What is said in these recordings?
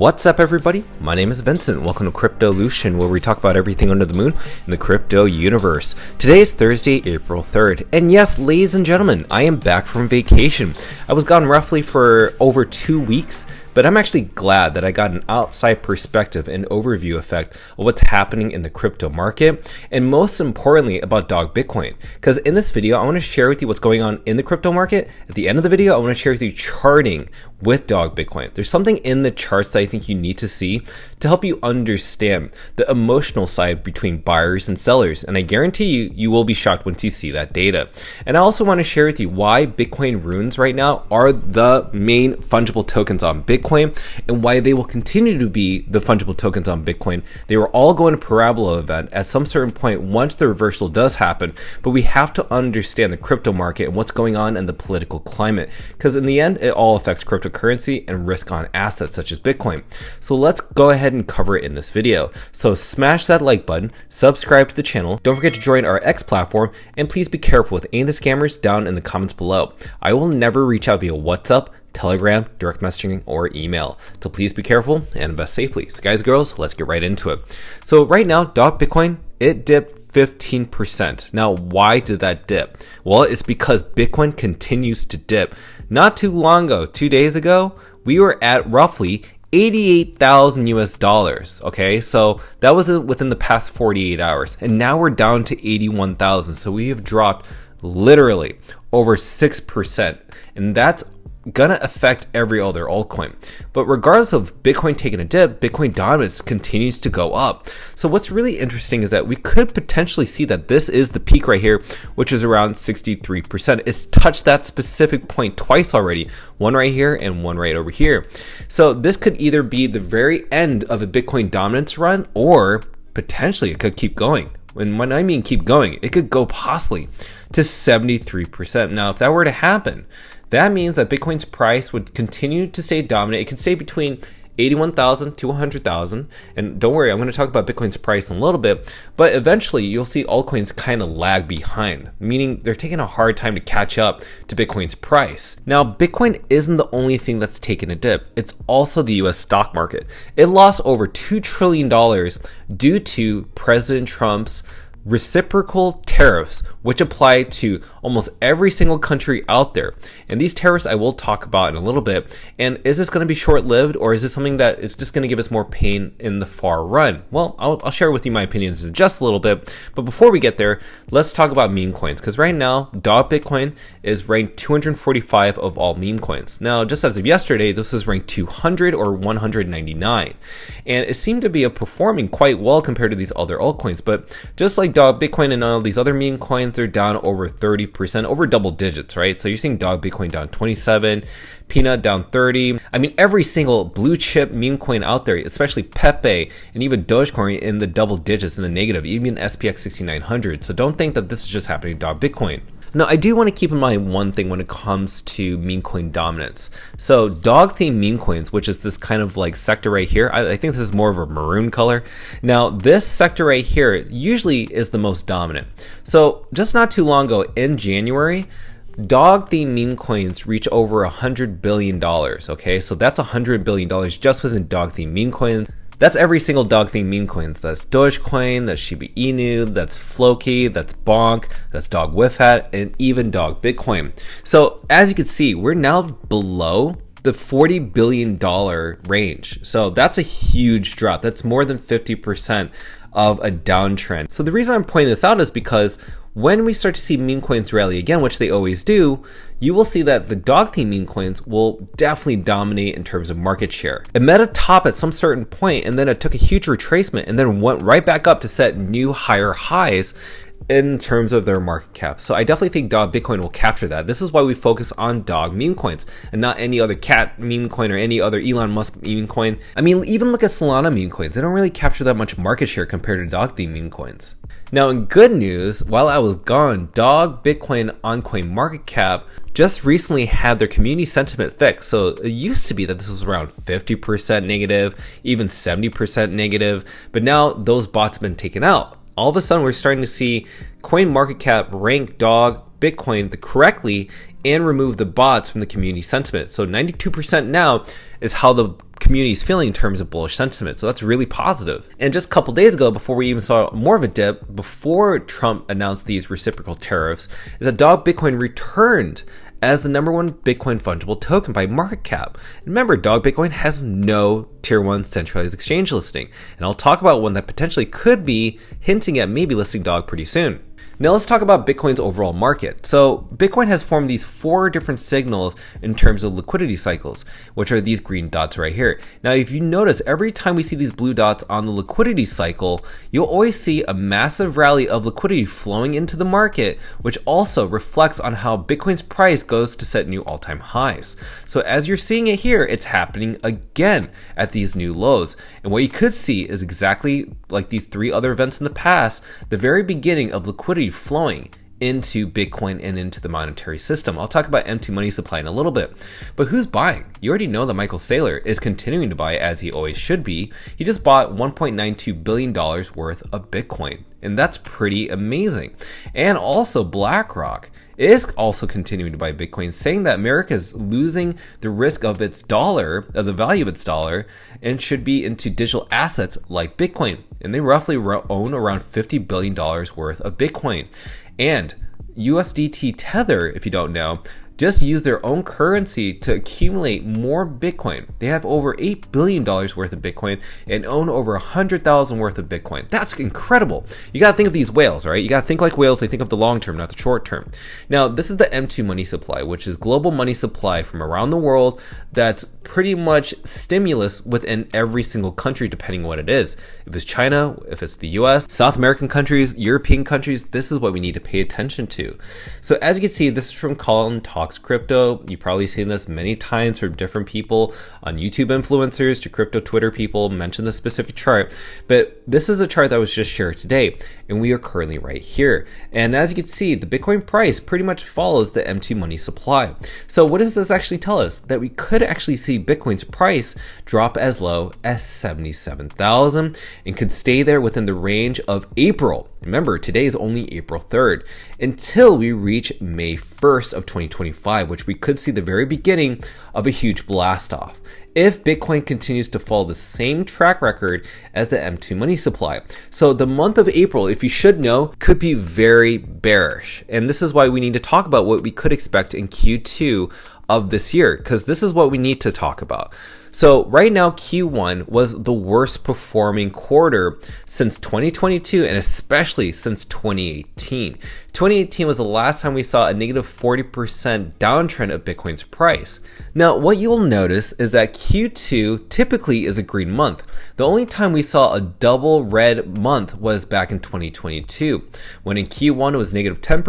What's up, everybody? My name is Vincent. Welcome to Cryptolution, where we talk about everything under the moon in the crypto universe. Today is Thursday, April 3rd. And yes, ladies and gentlemen, I am back from vacation. I was gone roughly for over 2 weeks, but I'm actually glad that I got an outside perspective and overview effect of what's happening in the crypto market, and most importantly about Dog Bitcoin. Because in this video, I want to share with you what's going on in the crypto market. At the end of the video, I want to share with you charting with Dog Bitcoin. There's something in the charts that I think you need to see to help you understand the emotional side between buyers and sellers. And I guarantee you will be shocked once you see that data. And I also want to share with you why Bitcoin runes right now are the main fungible tokens on Bitcoin, and why they will continue to be the fungible tokens on Bitcoin. They were all going to parabola event at some certain point once the reversal does happen, but we have to understand the crypto market and what's going on in the political climate, because in the end, it all affects cryptocurrency and risk on assets such as Bitcoin. So let's go ahead and cover it in this video. So smash that like button, subscribe to the channel, don't forget to join our X platform, and please be careful with any of the scammers down in the comments below. I will never reach out via WhatsApp, Telegram, direct messaging, or email. So please be careful and invest safely. So guys, girls, let's get right into it. So right now, Dog Bitcoin, it dipped 15%. Now, why did that dip? Well, it's because Bitcoin continues to dip. Not too long ago, 2 days ago, we were at roughly 88,000 US dollars. Okay, so that was within the past 48 hours, and now we're down to 81,000. So we have dropped literally over 6%, and that's gonna affect every other altcoin. But regardless of Bitcoin taking a dip, Bitcoin dominance continues to go up. So what's really interesting is that we could potentially see that this is the peak right here, which is around 63%. It's touched that specific point twice already, one right here and one right over here. So this could either be the very end of a Bitcoin dominance run, or potentially it could keep going. And when I mean keep going, it could go possibly to 73%. Now, if that were to happen, that means that Bitcoin's price would continue to stay dominant. It could stay between 81,000 to 100,000. And don't worry, I'm going to talk about Bitcoin's price in a little bit, but eventually you'll see altcoins kind of lag behind, meaning they're taking a hard time to catch up to Bitcoin's price. Now, Bitcoin isn't the only thing that's taken a dip. It's also the US stock market. It lost over $2 trillion due to President Trump's reciprocal tariffs, which apply to almost every single country out there. And these tariffs I will talk about in a little bit. And is this going to be short-lived, or is this something that is just going to give us more pain in the far run? Well, I'll share with you my opinions in just a little bit. But before we get there, let's talk about meme coins, because right now, Dog Bitcoin is ranked 245 of all meme coins. Now, just as of yesterday, this is ranked 200 or 199. And it seemed to be performing quite well compared to these other altcoins. But just like Dog Bitcoin and all these other meme coins, they're down over 30%, over double digits, right? So you're seeing Dog Bitcoin down 27, Peanut down 30. I mean, every single blue chip meme coin out there, especially Pepe and even Dogecoin, in the double digits, in the negative, even SPX 6900. So don't think that this is just happening to Dog Bitcoin. Now, I do want to keep in mind one thing when it comes to meme coin dominance. So dog themed meme coins, which is this kind of like sector right here, I think this is more of a maroon color. Now, this sector right here usually is the most dominant. So just not too long ago in January, dog themed meme coins reach over $100 billion. Okay, so that's $100 billion just within dog themed meme coins. That's every single dog themed meme coins. That's Dogecoin, that's Shiba Inu, that's Floki, that's Bonk, that's Dog Wifhat, and even Dog Bitcoin. So as you can see, we're now below the $40 billion range. So that's a huge drop. That's more than 50% of a downtrend. So the reason I'm pointing this out is because when we start to see meme coins rally again, which they always do, you will see that the dog themed meme coins will definitely dominate in terms of market share. It met a top at some certain point, and then it took a huge retracement and then went right back up to set new higher highs in terms of their market cap. So I definitely think Dog Bitcoin will capture that. This is why we focus on dog meme coins and not any other cat meme coin or any other Elon Musk meme coin. I mean, even look at Solana meme coins. They don't really capture that much market share compared to dog theme meme coins. Now, in good news, while I was gone, Dog Bitcoin on CoinMarketCap just recently had their community sentiment fixed. So it used to be that this was around 50% negative, even 70% negative, but now those bots have been taken out. All of a sudden, we're starting to see CoinMarketCap rank Dog Bitcoin correctly and remove the bots from the community sentiment. So 92% now is how the community is feeling in terms of bullish sentiment. So that's really positive. And just a couple days ago, before we even saw more of a dip, before Trump announced these reciprocal tariffs, is that Dog Bitcoin returned as the #1 Bitcoin fungible token by market cap. And remember, Dog Bitcoin has no tier 1 centralized exchange listing. And I'll talk about one that potentially could be hinting at maybe listing Dog pretty soon. Now let's talk about Bitcoin's overall market. So Bitcoin has formed these 4 different signals in terms of liquidity cycles, which are these green dots right here. Now, if you notice, every time we see these blue dots on the liquidity cycle, you'll always see a massive rally of liquidity flowing into the market, which also reflects on how Bitcoin's price goes to set new all-time highs. So as you're seeing it here, it's happening again at these new lows. And what you could see is exactly like these 3 other events in the past, the very beginning of liquidity flowing into Bitcoin and into the monetary system. I'll talk about empty money supply in a little bit. But who's buying? You already know that Michael Saylor is continuing to buy, as he always should be. He just bought $1.92 billion worth of Bitcoin, and that's pretty amazing. And also BlackRock is also continuing to buy Bitcoin, saying that America is losing the risk of its dollar, of the value of its dollar, and should be into digital assets like Bitcoin. And they roughly own around $50 billion worth of Bitcoin. And USDT Tether, if you don't know, just use their own currency to accumulate more Bitcoin. They have over $8 billion worth of Bitcoin and own over 100,000 worth of Bitcoin. That's incredible. You got to think of these whales, right? You got to think like whales. They think of the long term, not the short term. Now, this is the M2 money supply, which is global money supply from around the world that's pretty much stimulus within every single country, depending on what it is. If it's China, if it's the US, South American countries, European countries, this is what we need to pay attention to. So as you can see, this is from Colin Talks Crypto. You've probably seen this many times from different people on YouTube, influencers to crypto Twitter people mention this specific chart, but this is a chart that was just shared today, and we are currently right here. And as you can see, the Bitcoin price pretty much follows the M2 money supply. So what does this actually tell us? That we could actually see Bitcoin's price drop as low as 77,000 and could stay there within the range of April. Remember, today is only April 3rd, until we reach May 1st of 2025, which we could see the very beginning of a huge blast off if Bitcoin continues to follow the same track record as the M2 money supply. So the month of April, if you should know, could be very bearish. And this is why we need to talk about what we could expect in Q2 of this year, because this is what we need to talk about. So right now, Q1 was the worst performing quarter since 2022, and especially since 2018. 2018 was the last time we saw a negative 40% downtrend of Bitcoin's price. Now, what you will notice is that Q2 typically is a green month. The only time we saw a double red month was back in 2022, when in Q1 it was negative 10%,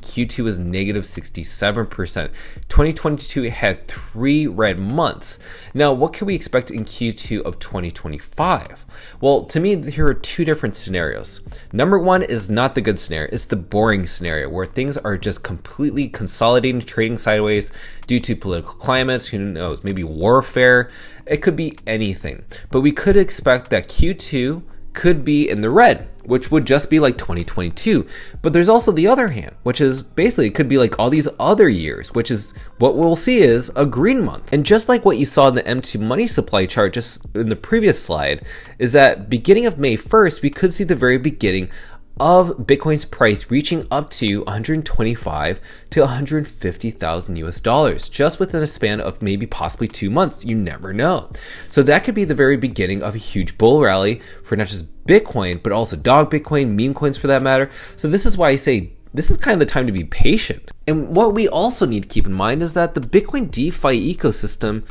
Q2 was negative 67%. 2022 had 3 red months. Now, what can we expect in Q2 of 2025? Well, to me, here are 2 different scenarios. Number 1 is not the good scenario. It's the boring scenario where things are just completely consolidating, trading sideways due to political climates, who knows, maybe warfare. It could be anything. But we could expect that Q2 could be in the red, which would just be like 2022. But there's also the other hand, which is basically it could be like all these other years, which is what we'll see is a green month. And just like what you saw in the M2 money supply chart just in the previous slide, is that beginning of May 1st, we could see the very beginning of Bitcoin's price reaching up to 125 to 150,000 US dollars, just within a span of maybe possibly 2 months. You never know. So that could be the very beginning of a huge bull rally for not just Bitcoin, but also dog Bitcoin, meme coins for that matter. So this is why I say this is kind of the time to be patient. And what we also need to keep in mind is that the Bitcoin DeFi ecosystem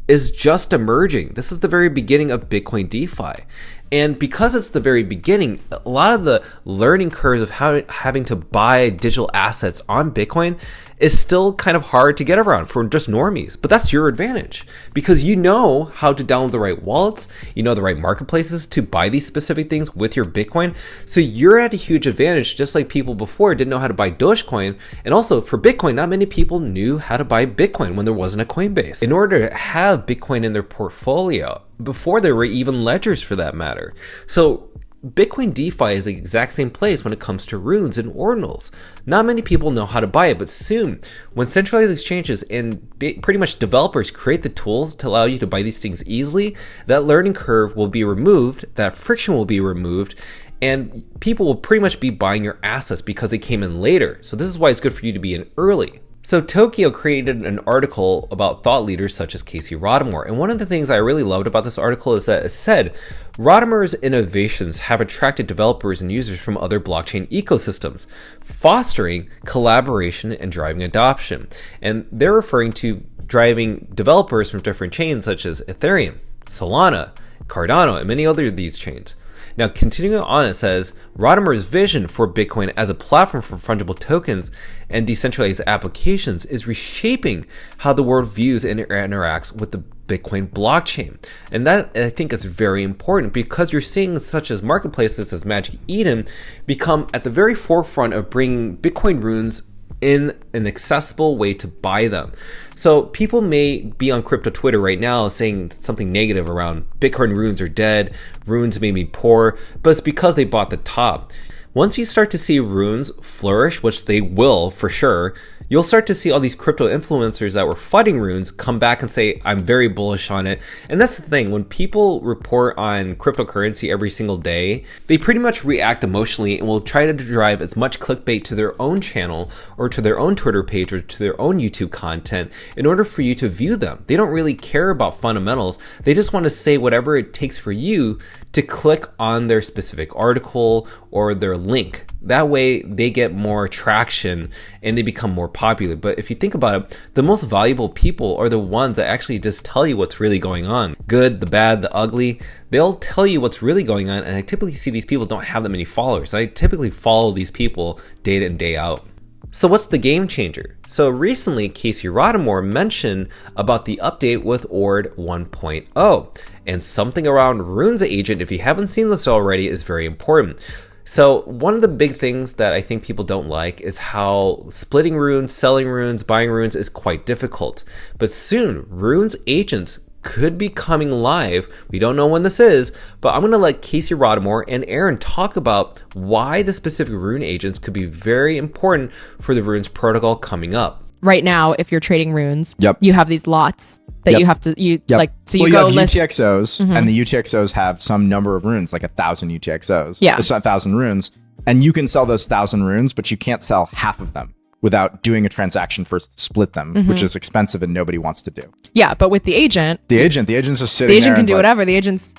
is just emerging. This is the very beginning of Bitcoin DeFi. And because it's the very beginning, a lot of the learning curves of having to buy digital assets on Bitcoin is still kind of hard to get around for just normies. But that's your advantage because you know how to download the right wallets, you know the right marketplaces to buy these specific things with your Bitcoin. So you're at a huge advantage, just like people before didn't know how to buy Dogecoin. And also for Bitcoin, not many people knew how to buy Bitcoin when there wasn't a Coinbase. In order to have Bitcoin in their portfolio, before there were even ledgers for that matter. So Bitcoin DeFi is the exact same place when it comes to runes and ordinals. Not many people know how to buy it, but soon, when centralized exchanges and pretty much developers create the tools to allow you to buy these things easily, that learning curve will be removed, that friction will be removed, and people will pretty much be buying your assets because they came in later. So this is why it's good for you to be in early. So Tokyo created an article about thought leaders such as Casey Rodamore, and one of the things I really loved about this article is that it said, Rodamore's innovations have attracted developers and users from other blockchain ecosystems, fostering collaboration and driving adoption. And they're referring to driving developers from different chains such as Ethereum, Solana, Cardano, and many other of these chains. Now, continuing on, it says, Rodamore's vision for Bitcoin as a platform for fungible tokens and decentralized applications is reshaping how the world views and interacts with the Bitcoin blockchain. And that, I think, is very important because you're seeing such as marketplaces as Magic Eden become at the very forefront of bringing Bitcoin runes in an accessible way to buy them. So people may be on crypto Twitter right now saying something negative around Bitcoin runes are dead, runes made me poor, but it's because they bought the top. Once you start to see runes flourish, which they will for sure, you'll start to see all these crypto influencers that were fighting runes come back and say, I'm very bullish on it. And that's the thing, when people report on cryptocurrency every single day, they pretty much react emotionally and will try to drive as much clickbait to their own channel or to their own Twitter page or to their own YouTube content in order for you to view them. They don't really care about fundamentals. They just want to say whatever it takes for you to click on their specific article or their link. That way they get more traction and they become more popular. But if you think about it, the most valuable people are the ones that actually just tell you what's really going on. Good, the bad, the ugly. They'll tell you what's really going on. And I typically see these people don't have that many followers. I typically follow these people day in, day out. So what's the game changer? So recently, Casey Rodamore mentioned about the update with Ord 1.0, and something around Rune's agent, if you haven't seen this already, is very important. So one of the big things that I think people don't like is how splitting runes, selling runes, buying runes is quite difficult. But soon, Rune's agents could be coming live. We don't know when this is, but I'm going to let Casey Rodamore and Aaron talk about why the specific Rune agents could be very important for the Runes protocol coming up. Right now, if you're trading runes, Yep. you have these lots that Yep. you have to, Yep. so you Well, go have list. UTXOs, and the UTXOs have some number of runes, like 1,000 UTXOs. Yeah. It's 1,000 runes. And you can sell those 1,000 runes, but you can't sell half of them without doing a transaction first to split them, which is expensive and nobody wants to do. Yeah, but with the agent's just sitting The agent there can and do whatever. The agent's,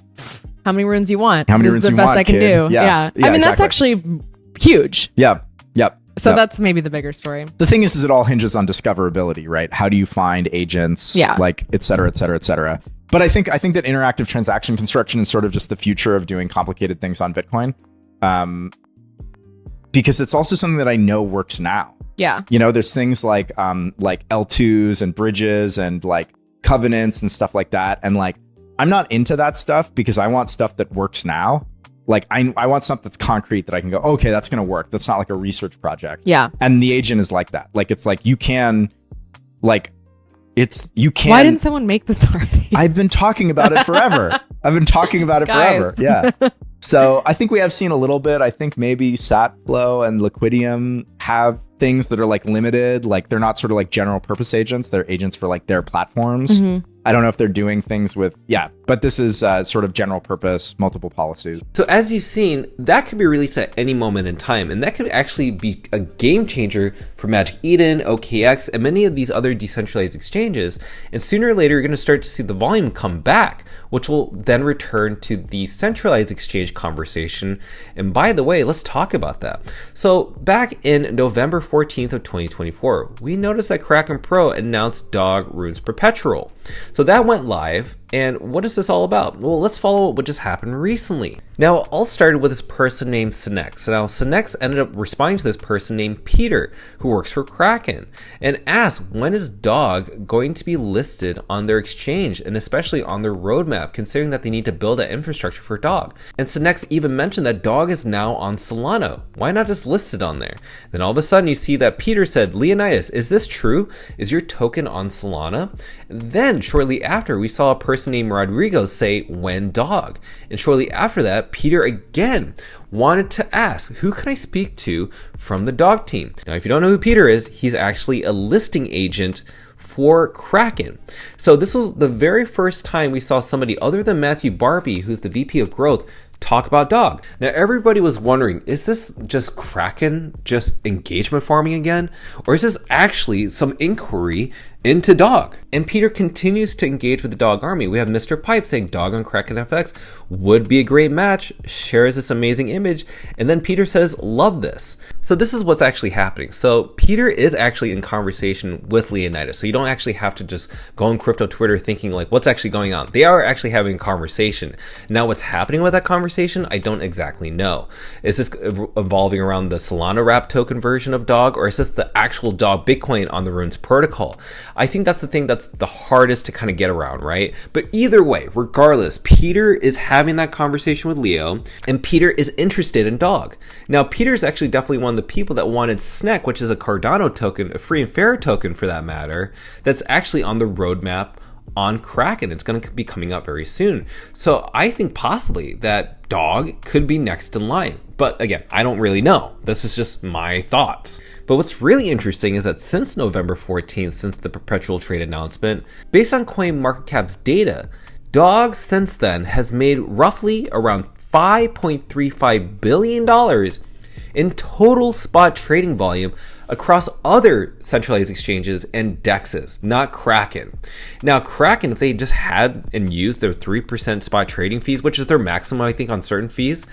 how many runes you want? How many This runes is the you best want, I can kid? do. Yeah. I mean, that's exactly. actually huge. Yep. So that's maybe the bigger story. The thing is it all hinges on discoverability, right? How do you find agents? Yeah. Like, et cetera, et cetera, et cetera. But I think that interactive transaction construction is sort of just the future of doing complicated things on Bitcoin. Because it's also something that I know works now. Yeah. You know, there's things like L2s and bridges and like covenants and stuff like that. And like, I'm not into that stuff because I want stuff that works now. Like I want stuff that's concrete that I can go, okay, that's going to work. That's not like a research project. Yeah. And the agent is like that. Like, it's like, you can. Why didn't someone make this already? I've been talking about it forever. Guys. Yeah. So I think we have seen a little bit. I think maybe Satflow and Liquidium have things that are like limited, like they're not sort of like general purpose agents. They're agents for like their platforms. I don't know if they're doing things with, but this is sort of general purpose, multiple policies. So as you've seen, that could be released at any moment in time, and that could actually be a game changer for Magic Eden, OKX, and many of these other decentralized exchanges. And sooner or later, you're going to start to see the volume come back, which will then return to the centralized exchange conversation. And by the way, let's talk about that. So back in November 14th of 2024, we noticed that Kraken Pro announced Dog Runes Perpetual. So that went live, and what is this all about? Well, let's follow what just happened recently. Now, it all started with this person named Sinex. Now, Sinex ended up responding to this person named Peter, who works for Kraken, and asked when is Dog going to be listed on their exchange, and especially on their roadmap, considering that they need to build that infrastructure for Dog. And Sinex even mentioned that Dog is now on Solana. Why not just list it on there? Then all of a sudden, you see that Peter said, Leonidas, is this true? Is your token on Solana? And then, shortly after, we saw a person person named Rodrigo say, when dog? And shortly after that, Peter again wanted to ask, who can I speak to from the dog team? Now, if you don't know who Peter is, he's actually a listing agent for Kraken. So this was the very first time we saw somebody other than Matthew Barbie, who's the VP of growth, talk about dog. Now everybody was wondering, is this just Kraken just engagement farming again? Or is this actually some inquiry into dog? And Peter continues to engage with the dog army. We have Mr. Pipe saying dog on Kraken FX would be a great match, shares this amazing image, and then Peter says, love this. So this is what's actually happening. So Peter is actually in conversation with Leonidas. So you don't actually have to just go on crypto Twitter thinking like, what's actually going on? They are actually having a conversation. Now what's happening with that conversation, I don't exactly know. Is this evolving around the Solana wrap token version of dog, or is this the actual dog Bitcoin on the Runes protocol? I think that's the thing that's the hardest to kind of get around, right? But either way, regardless, Peter is having that conversation with Leo, and Peter is interested in dog. Now, Peter is actually definitely one of the people that wanted SNEC, which is a Cardano token, a free and fair token for that matter, that's actually on the roadmap on Kraken. It's going to be coming up very soon. So I think possibly that dog could be next in line. But again, I don't really know. This is just my thoughts. But what's really interesting is that since November 14th, since the perpetual trade announcement, based on CoinMarketCap's data, dog since then has made roughly around $5.35 billion in total spot trading volume across other centralized exchanges and DEXs, not Kraken. Now, Kraken, if they just had and used their 3% spot trading fees, which is their maximum, I think, on certain fees,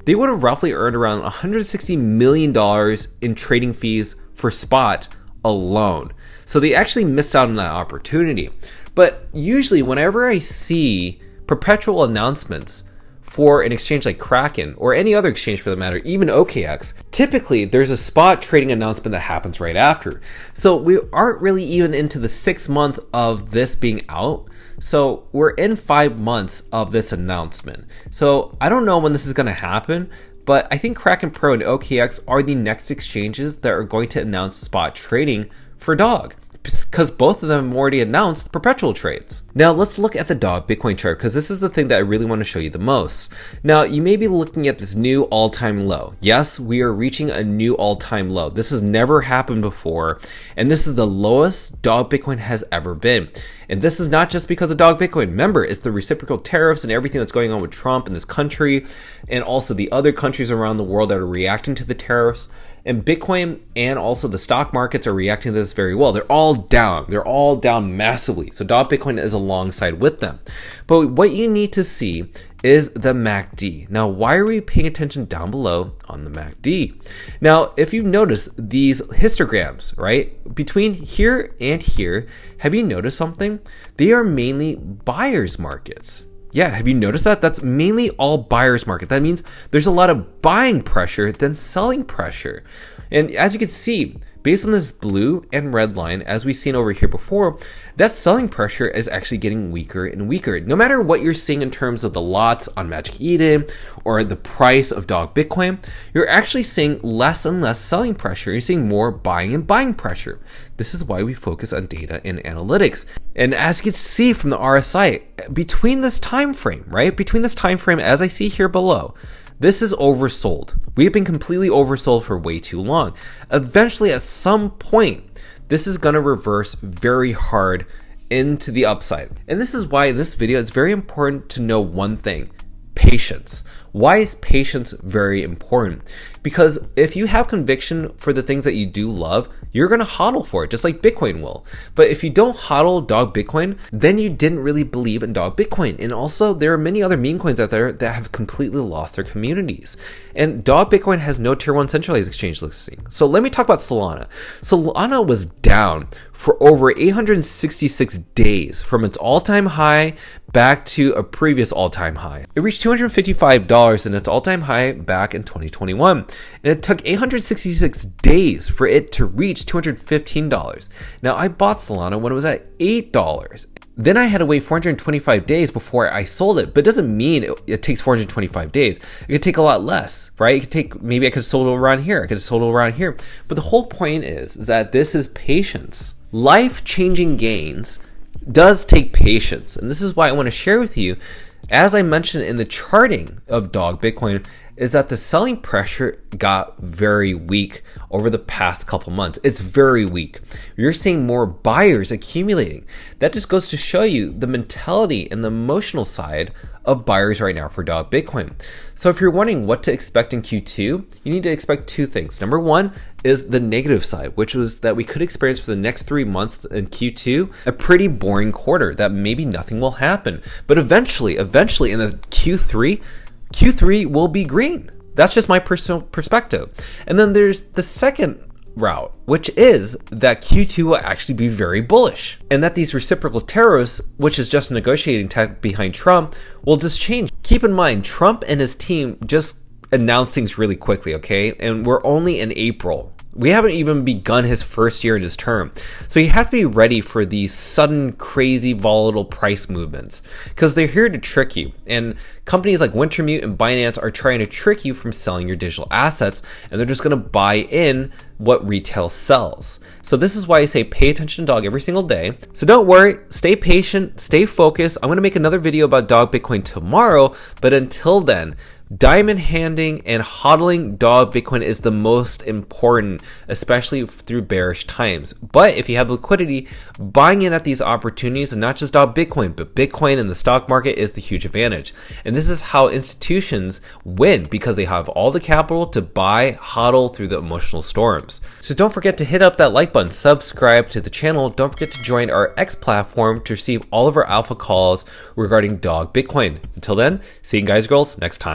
they would have roughly earned around $160 million in trading fees for spot alone. So they actually missed out on that opportunity. But usually, whenever I see perpetual announcements for an exchange like Kraken, or any other exchange for that matter, even OKX, typically there's a spot trading announcement that happens right after. So we aren't really even into the 6th month of this being out. So we're in 5 months of this announcement. So I don't know when this is going to happen, but I think Kraken Pro and OKX are the next exchanges that are going to announce spot trading for dog, because both of them have already announced perpetual trades. Now let's look at the dog Bitcoin chart, because this is the thing that I really want to show you the most. Now you may be looking at this new all-time low. Yes, we are reaching a new all-time low. This has never happened before, and this is the lowest dog Bitcoin has ever been. And this is not just because of dog Bitcoin. Remember, it's the reciprocal tariffs and everything that's going on with Trump in this country, and also the other countries around the world that are reacting to the tariffs. And Bitcoin and also the stock markets are reacting to this very well. They're all down. They're all down massively. So dog Bitcoin is alongside with them. But what you need to see is the MACD. Now, why are we paying attention down below on the MACD? Now, if you notice these histograms, right, between here and here, have you noticed something? They are mainly buyers markets. Yeah, have you noticed that? That's mainly all buyers market. That means there's a lot of buying pressure than selling pressure. And as you can see, based on this blue and red line, as we've seen over here before, that selling pressure is actually getting weaker and weaker. No matter what you're seeing in terms of the lots on Magic Eden or the price of dog Bitcoin, you're actually seeing less and less selling pressure. You're seeing more buying and buying pressure. This is why we focus on data and analytics. And as you can see from the RSI, between this time frame, right? Between this time frame, as I see here below, this is oversold. We've been completely oversold for way too long. Eventually, at some point, this is going to reverse very hard into the upside. And this is why in this video, it's very important to know one thing: patience. Why is patience very important? Because if you have conviction for the things that you do love, you're going to hodl for it, just like Bitcoin will. But if you don't hodl dog Bitcoin, then you didn't really believe in dog Bitcoin. And also, there are many other meme coins out there that have completely lost their communities. And dog Bitcoin has no tier 1 centralized exchange listing. So let me talk about Solana. Solana was down for over 866 days from its all-time high back to a previous all-time high. It reached $255 in its all-time high back in 2021. And it took 866 days for it to reach $215. Now, I bought Solana when it was at $8. Then I had to wait 425 days before I sold it, but it doesn't mean it takes 425 days. It could take a lot less, right? It could take, maybe I could have sold it around here. I could have sold it around here. But the whole point is that this is patience. Life-changing gains does take patience. And this is why I want to share with you, as I mentioned in the charting of Dog Bitcoin, is that the selling pressure got very weak over the past couple months. It's very weak. You're seeing more buyers accumulating. That just goes to show you the mentality and the emotional side of buyers right now for Dog Bitcoin. So if you're wondering what to expect in Q2, you need to expect two things. Number one is the negative side, which was that we could experience for the next 3 months in Q2 a pretty boring quarter, that maybe nothing will happen. But eventually in the Q3 will be green. That's just my personal perspective. And then there's the second route, which is that Q2 will actually be very bullish, and that these reciprocal tariffs, which is just a negotiating tactic behind Trump, will just change. Keep in mind, Trump and his team just announced things really quickly, okay? And we're only in April. We haven't even begun his first year in his term. So you have to be ready for these sudden, crazy, volatile price movements, because they're here to trick you. And companies like Wintermute and Binance are trying to trick you from selling your digital assets, and they're just going to buy in what retail sells. So this is why I say pay attention to Dog every single day. So don't worry, stay patient, stay focused. I'm going to make another video about Dog Bitcoin tomorrow, but until then, diamond handing and hodling Dog Bitcoin is the most important, especially through bearish times. But if you have liquidity, buying in at these opportunities, and not just Dog Bitcoin, but Bitcoin in the stock market, is the huge advantage. And this is how institutions win, because they have all the capital to buy, hodl through the emotional storms. So don't forget to hit up that like button, subscribe to the channel. Don't forget to join our X platform to receive all of our alpha calls regarding Dog Bitcoin. Until then, see you guys, girls, next time.